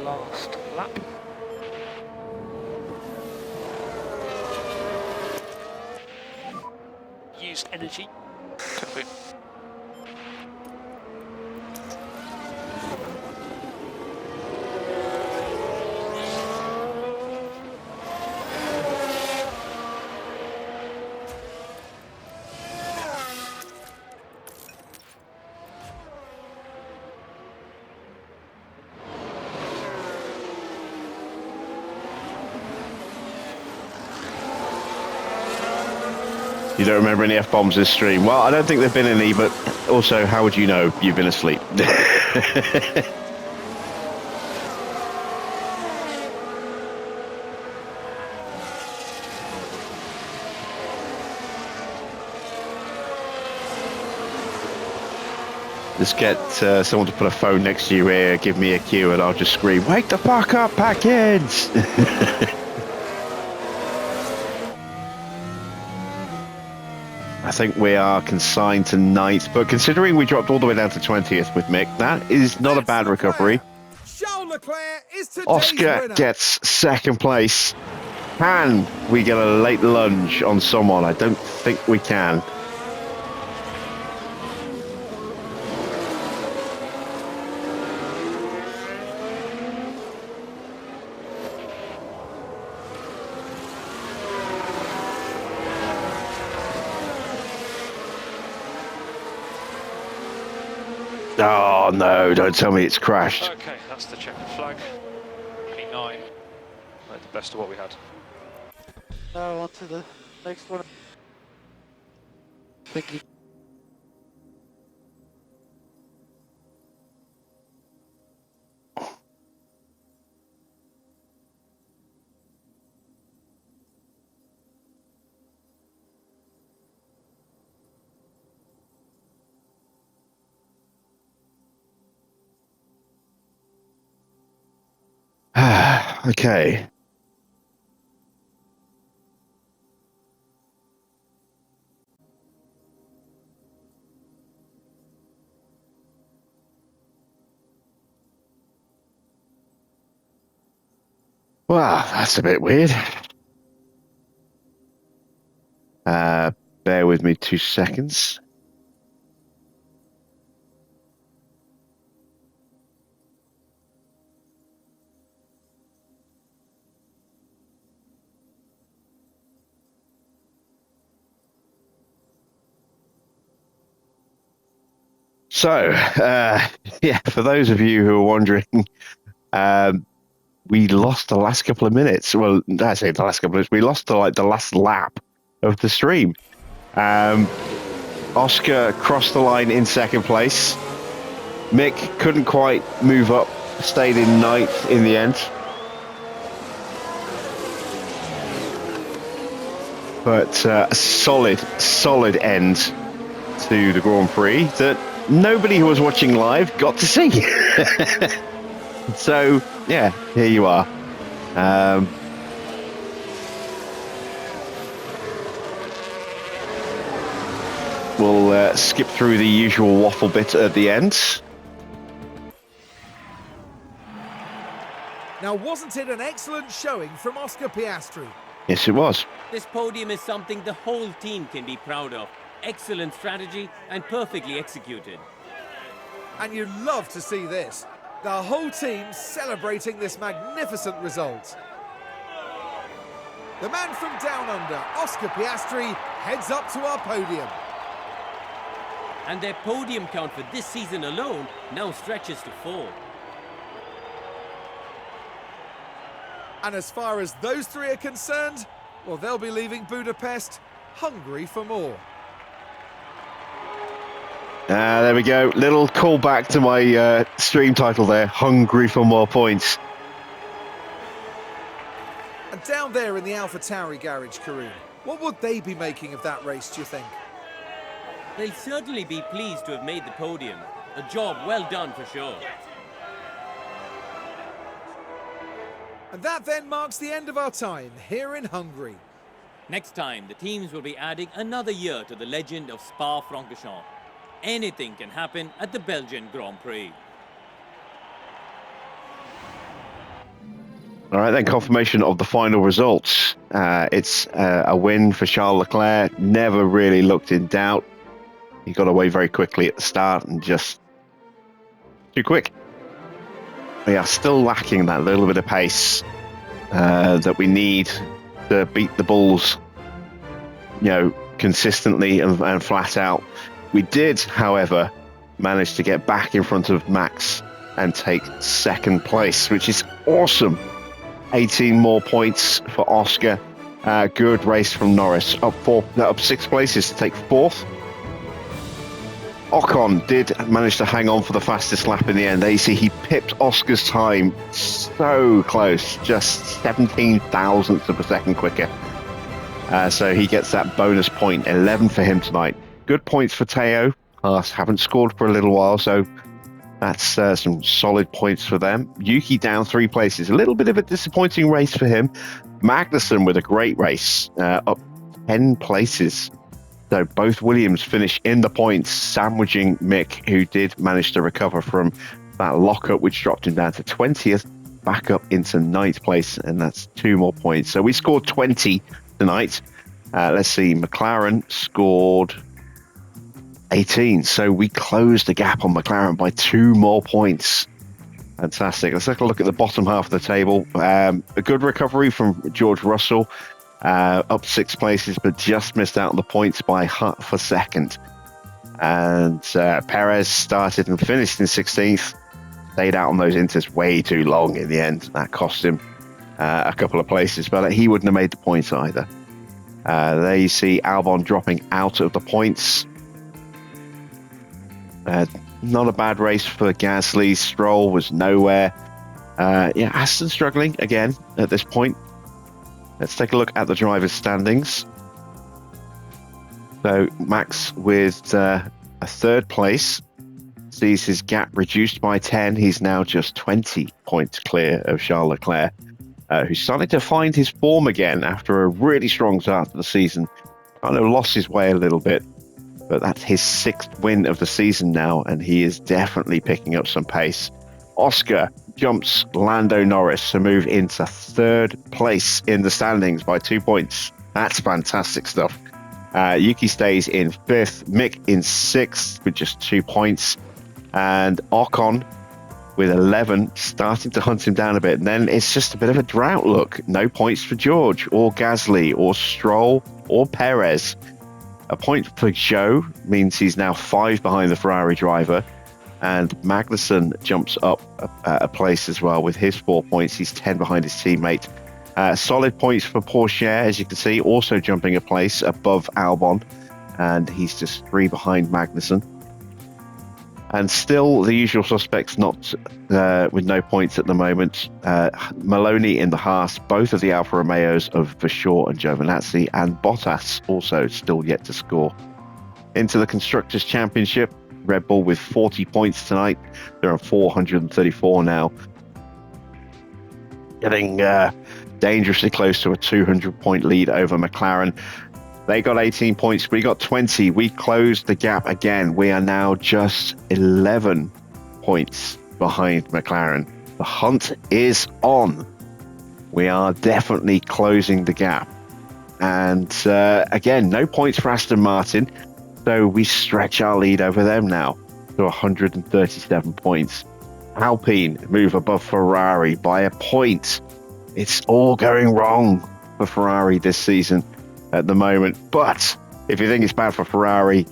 last lap. Used energy. Could You don't remember any F-bombs this stream? Well, I don't think there've been any, but also, how would you know you've been asleep? Just get someone to put a phone next to your ear, give me a cue, and I'll just scream, "Wake the fuck up, package!" I think we are consigned to 9th, but considering we dropped all the way down to 20th with Mick, that is not a bad recovery. Oscar gets 2nd place. Can we get a late lunge on someone? I don't think we can. Oh no, don't tell me it's crashed. Okay, that's the checkered flag. P9. Like the best of what we had. Now on to the next one. Thank you. Okay. Wow, that's a bit weird. Bear with me 2 seconds. So, yeah, for those of you who are wondering, we lost the last couple of minutes. Well, I say the last couple of minutes. We lost the last lap of the stream. Oscar crossed the line in 2nd place. Mick couldn't quite move up, stayed in 9th in the end. But a solid end to the Grand Prix that nobody who was watching live got to see. So, yeah, here you are. We'll skip through the usual waffle bit at the end. Now, wasn't it an excellent showing from Oscar Piastri? Yes, it was. This podium is something the whole team can be proud of. Excellent strategy and perfectly executed. And you love to see this. The whole team celebrating this magnificent result. The man from down under, Oscar Piastri, heads up to our podium. And their podium count for this season alone now stretches to 4. And as far as those 3 are concerned, well, they'll be leaving Budapest hungry for more. There we go. Little callback to my stream title there. Hungry for more points. And down there in the Alpha Tauri garage, Karun, what would they be making of that race, do you think? They'll certainly be pleased to have made the podium. A job well done for sure. And that then marks the end of our time here in Hungary. Next time, the teams will be adding another year to the legend of Spa-Francorchamps. Anything can happen at the Belgian Grand Prix. All right, then confirmation of the final results. It's a win for Charles Leclerc. Never really looked in doubt. He got away very quickly at the start and just too quick. We are still lacking that little bit of pace that we need to beat the Bulls, consistently and flat out. We did, however, manage to get back in front of Max and take second place, which is awesome. 18 more points for Oscar. Good race from Norris. Up 6 places to take fourth. Ocon did manage to hang on for the fastest lap in the end. He pipped Oscar's time so close, just 17 thousandths of a second quicker. So he gets that bonus point, 11 for him tonight. Good points for Teo. Haas haven't scored for a little while, so that's some solid points for them. Yuki down 3 places. A little bit of a disappointing race for him. Magnussen with a great race, up 10 places. So both Williams finish in the points, sandwiching Mick, who did manage to recover from that lockup, which dropped him down to 20th, back up into 9th place, and that's 2 more points. So we scored 20 tonight. Let's see, McLaren scored 18. So we closed the gap on McLaren by 2 more points. Fantastic. Let's take a look at the bottom half of the table. A good recovery from George Russell. Up 6 places, but just missed out on the points by half a second. And Perez started and finished in 16th. Stayed out on those inters way too long in the end. That cost him a couple of places, but he wouldn't have made the points either. There you see Albon dropping out of the points. Not a bad race for Gasly. Stroll was nowhere. Aston struggling again at this point. Let's take a look at the drivers' standings. So Max with a 3rd place sees his gap reduced by 10. He's now just 20 points clear of Charles Leclerc, who's starting to find his form again after a really strong start to the season. Kind of lost his way a little bit, but that's his 6th win of the season now, and he is definitely picking up some pace. Oscar jumps Lando Norris to move into 3rd place in the standings by 2 points. That's fantastic stuff. Yuki stays in 5th, Mick in 6th with just 2 points, and Ocon with 11 starting to hunt him down a bit. And then it's just a bit of a drought look. No points for George or Gasly or Stroll or Perez. A point for Zhou means he's now 5 behind the Ferrari driver. And Magnussen jumps up a place as well with his 4 points. He's 10 behind his teammate. Solid points for Porsche, as you can see, also jumping a place above Albon. And he's just 3 behind Magnussen. And still the usual suspects not with no points at the moment. Maloney in the Haas, both of the Alfa Romeos of Vershaw and Giovinazzi, and Bottas also still yet to score. Into the Constructors' Championship, Red Bull with 40 points tonight. They're on 434 now. Getting dangerously close to a 200-point lead over McLaren. They got 18 points. We got 20. We closed the gap again. We are now just 11 points behind McLaren. The hunt is on. We are definitely closing the gap. And again, no points for Aston Martin. So we stretch our lead over them now to 137 points. Alpine move above Ferrari by a point. It's all going wrong for Ferrari this season at the moment. But if you think it's bad for Ferrari,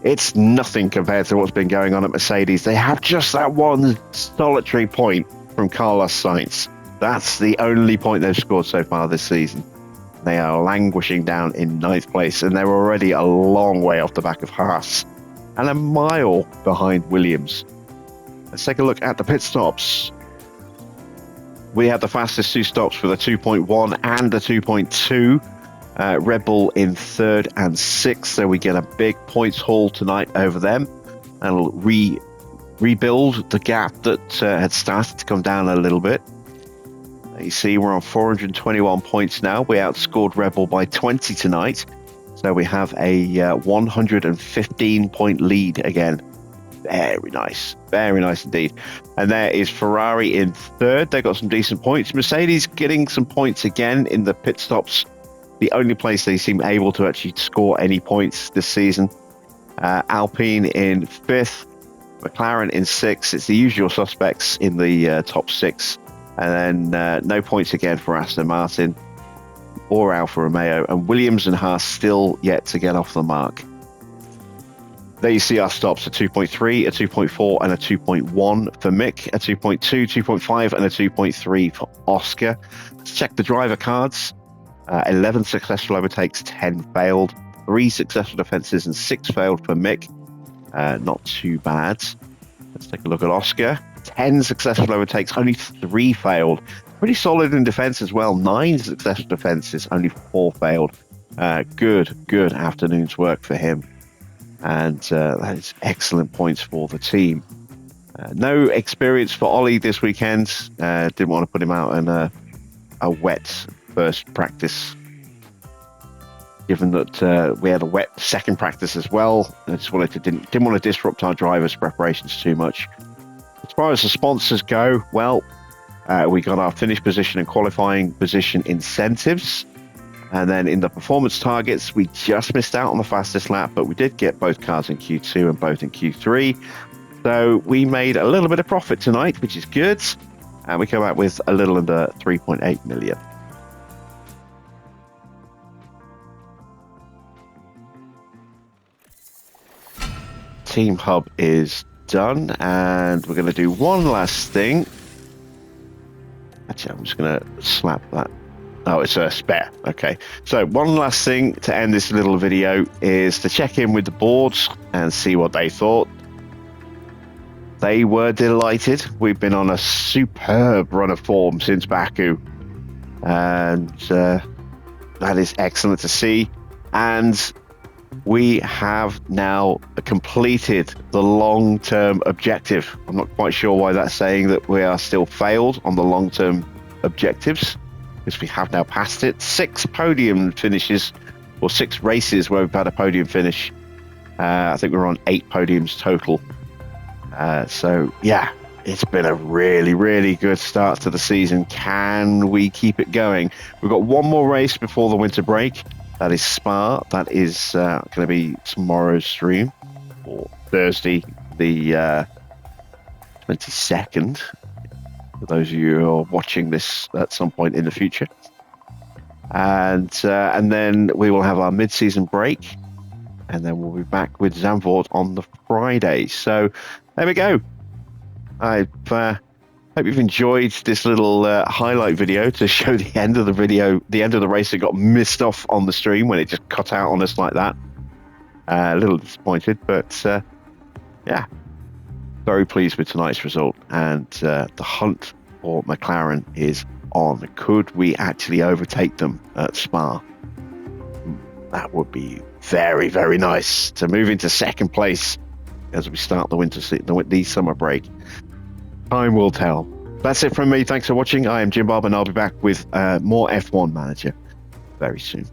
it's nothing compared to what's been going on at Mercedes. They have just that one solitary point from Carlos Sainz. That's the only point they've scored so far this season. They are languishing down in 9th place, and they're already a long way off the back of Haas and a mile behind Williams. Let's take a look at the pit stops. We have the fastest 2 stops with a 2.1 and a 2.2. Red Bull in 3rd and 6th, so we get a big points haul tonight over them, and we'll rebuild the gap that had started to come down a little bit. You see, we're on 421 points now. We outscored Red Bull by 20 tonight, so we have a 115-point lead again Very nice indeed. And there is Ferrari in third. They got some decent points. Mercedes getting some points again in the pit stops. The only place they seem able to actually score any points this season. Alpine in fifth. McLaren in sixth. It's the usual suspects in the top six. And then no points again for Aston Martin or Alfa Romeo. And Williams and Haas still yet to get off the mark. There you see our stops: a 2.3, a 2.4, and a 2.1 for Mick, a 2.2, 2.5, and a 2.3 for Oscar. Let's check the driver cards. 11 successful overtakes, 10 failed. 3 successful defenses and 6 failed for Mick. Not too bad. Let's take a look at Oscar. 10 successful overtakes, only 3 failed. Pretty solid in defense as well. 9 successful defenses, only 4 failed. Good afternoon's work for him. And that is excellent points for the team. No experience for Ollie this weekend. Didn't want to put him out in a wet first practice, given that we had a wet second practice as well. I just wanted to didn't want to disrupt our drivers' preparations too much. As far as the sponsors go, well, we got our finish position and qualifying position incentives. And then in the performance targets, we just missed out on the fastest lap, but we did get both cars in Q2 and both in Q3. So we made a little bit of profit tonight, which is good. And we come out with a little under 3.8 million. Team Hub is done, and we're going to do one last thing. Actually, I'm just going to slap that. Oh, it's a spare. Okay. So one last thing to end this little video is to check in with the boards and see what they thought. They were delighted. We've been on a superb run of form since Baku. And that is excellent to see. And we have now completed the long-term objective. I'm not quite sure why that's saying that we are still failed on the long-term objectives, because we have now passed it. 6 podium finishes, or 6 races where we've had a podium finish. I think we're on 8 podiums total. So yeah, it's been a really good start to the season. Can we keep it going? We've got one more race before the winter break. That is Spa. That is going to be tomorrow's stream, or Thursday the 22nd. For those of you who are watching this at some point in the future. And then we will have our mid-season break, and then we'll be back with Zandvoort on the Friday. So there we go. I hope you've enjoyed this little highlight video to show the end of the video, the end of the race that got missed off on the stream when it just cut out on us like that. A little disappointed, but yeah. Very pleased with tonight's result, and the hunt for McLaren is on. Could we actually overtake them at Spa? That would be very nice to move into second place as we start the summer break. Time will tell. That's it from me. Thanks for watching. I am Jim Bob, and I'll be back with more F1 Manager very soon.